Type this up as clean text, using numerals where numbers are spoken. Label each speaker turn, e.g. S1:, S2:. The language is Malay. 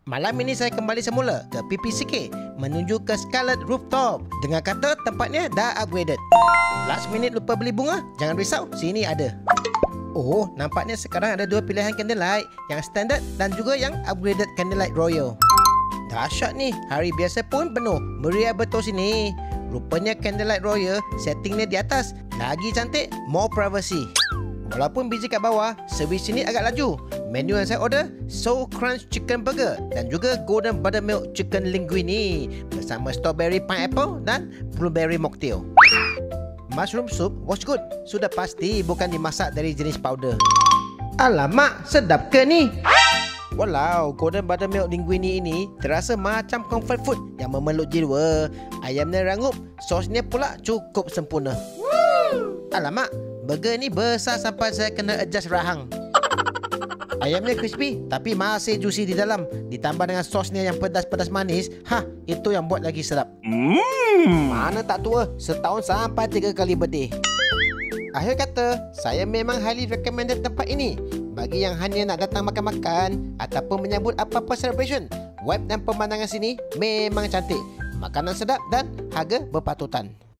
S1: Malam ini saya kembali semula ke PPCK menuju ke Scarlet Rooftop. Dengar kata tempatnya dah upgraded. Last minute lupa beli bunga? Jangan risau, sini ada. Oh, nampaknya sekarang ada dua pilihan candlelight, yang standard dan juga yang upgraded candlelight royal. Dahsyat ni, hari biasa pun penuh. Meriah betul sini. Rupanya candlelight royal settingnya di atas. Lagi cantik, more privacy. Walaupun busy kat bawah, servis sini agak laju. Menu yang saya order, Soul Crunch Chicken Burger dan juga Golden Buttermilk Chicken Linguine bersama Strawberry Pineapple dan Blueberry Mocktail. Mushroom soup was good. Sudah pasti bukan dimasak dari jenis powder. Alamak, sedap ke ni? Walau, Golden Buttermilk Linguine ini terasa macam comfort food yang memeluk jiwa. Ayamnya rangup, sosnya pula cukup sempurna. Alamak, burger ni besar sampai saya kena adjust rahang. Ayamnya crispy tapi masih juicy di dalam. Ditambah dengan sosnya yang pedas-pedas manis. Itu yang buat lagi sedap. Mana tak tua, setahun sampai 3 kali birthday. Akhir kata, saya memang highly recommended tempat ini bagi yang hanya nak datang makan-makan ataupun menyambut apa-apa celebration. Vibe dan pemandangan sini memang cantik. Makanan sedap dan harga berpatutan.